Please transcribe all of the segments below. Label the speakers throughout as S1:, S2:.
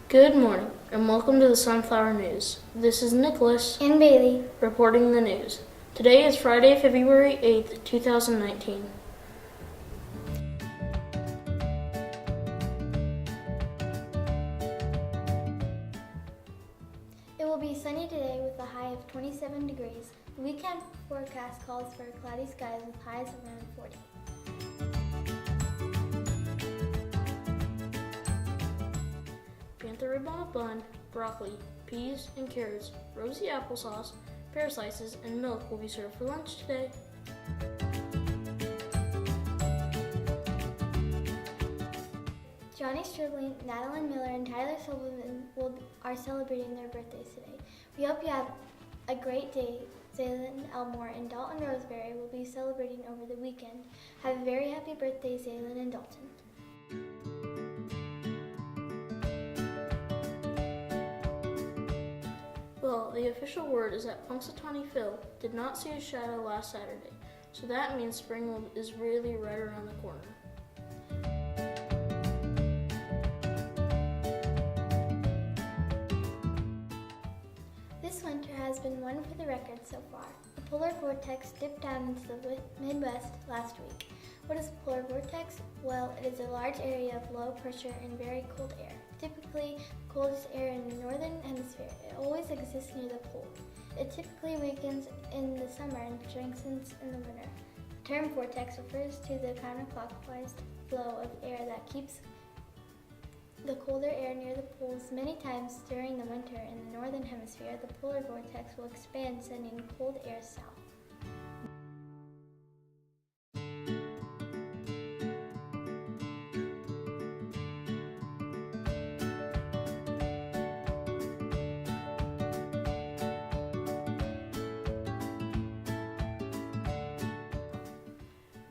S1: Good morning, and welcome to the Sunflower News. This is Nicholas
S2: and Bailey
S1: reporting the news. Today is Friday, February 8th, 2019.
S2: It will be sunny today with a high of 27 degrees. The weekend forecast calls for cloudy skies with highs around 40.
S1: Panther ribbon of bun, broccoli, peas and carrots, rosy applesauce, pear slices, and milk will be served for lunch today.
S2: Johnny Stribling, Madeline Miller, and Tyler Silverman are celebrating their birthdays today. We hope you have a great day. Zaylin Elmore and Dalton Roseberry will be celebrating over the weekend. Have a very happy birthday, Zaylin and Dalton.
S1: Well, the official word is that Punxsutawney Phil did not see his shadow last Saturday, so that means spring is really right around the corner.
S2: This winter has been one for the record so far. The polar vortex dipped down into the Midwest last week. What is a polar vortex? Well, it is a large area of low pressure and very cold air. Typically, the coldest air in the northern hemisphere. It always exists near the pole. It typically weakens in the summer and strengthens in the winter. The term vortex refers to the counterclockwise flow of air that keeps the colder air near the poles. Many times during the winter in the northern hemisphere, the polar vortex will expand, sending cold air south.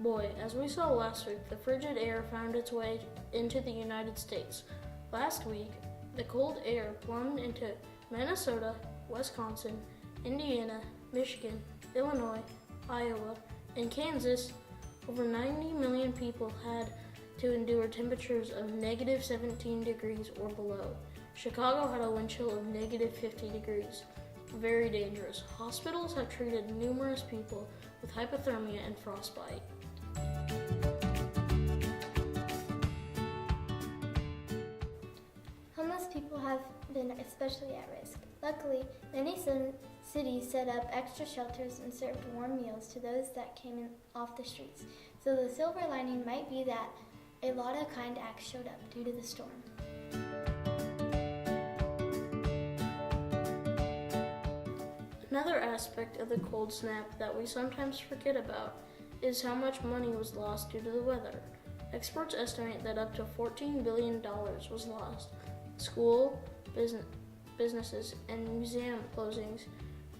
S1: Boy, as we saw last week, the frigid air found its way into the United States. Last week, the cold air plumbed into Minnesota, Wisconsin, Indiana, Michigan, Illinois, Iowa, and Kansas. Over 90 million people had to endure temperatures of negative 17 degrees or below. Chicago had a wind chill of negative 50 degrees. Very dangerous. Hospitals have treated numerous people with hypothermia and frostbite.
S2: Homeless people have been especially at risk. Luckily, many cities set up extra shelters and served warm meals to those that came in off the streets. So the silver lining might be that a lot of kind acts showed up due to the storm.
S1: Another aspect of the cold snap that we sometimes forget about is how much money was lost due to the weather. Experts estimate that up to $14 billion was lost. School, businesses, and museum closings,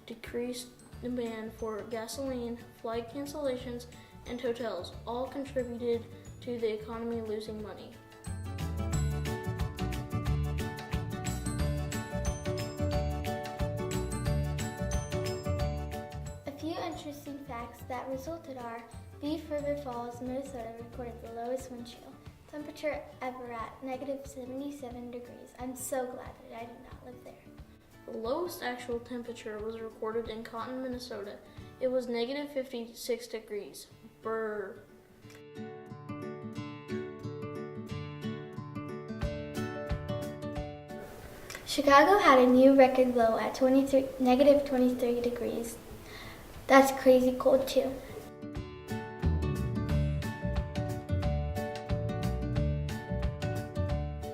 S1: decreased demand for gasoline, flight cancellations, and hotels all contributed to the economy losing money.
S2: A few interesting facts that resulted are Beef River Falls, Minnesota recorded the lowest wind chill. Temperature ever at negative 77 degrees. I'm so glad that I did not live there.
S1: The lowest actual temperature was recorded in Cotton, Minnesota. It was negative 56 degrees. Brr.
S2: Chicago had a new record low at negative 23 degrees. That's crazy cold too.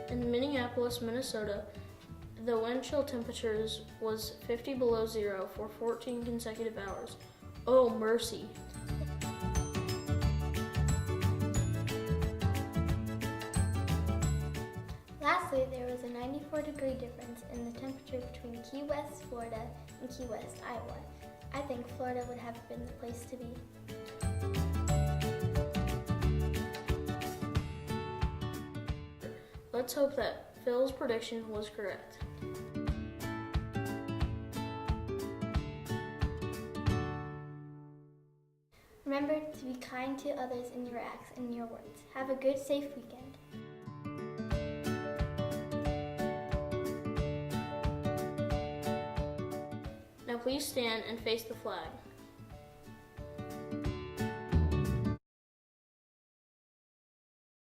S1: In Minneapolis, Minnesota, the wind chill temperatures was 50 below zero for 14 consecutive hours. Oh, mercy.
S2: Lastly, there was a 94-degree difference in the temperature between Key West, Florida, and Key West, Iowa. I think Florida would have been the place to be.
S1: Let's hope that Phil's prediction was correct.
S2: Remember to be kind to others in your acts and your words. Have a good, safe weekend.
S1: please stand and face the flag.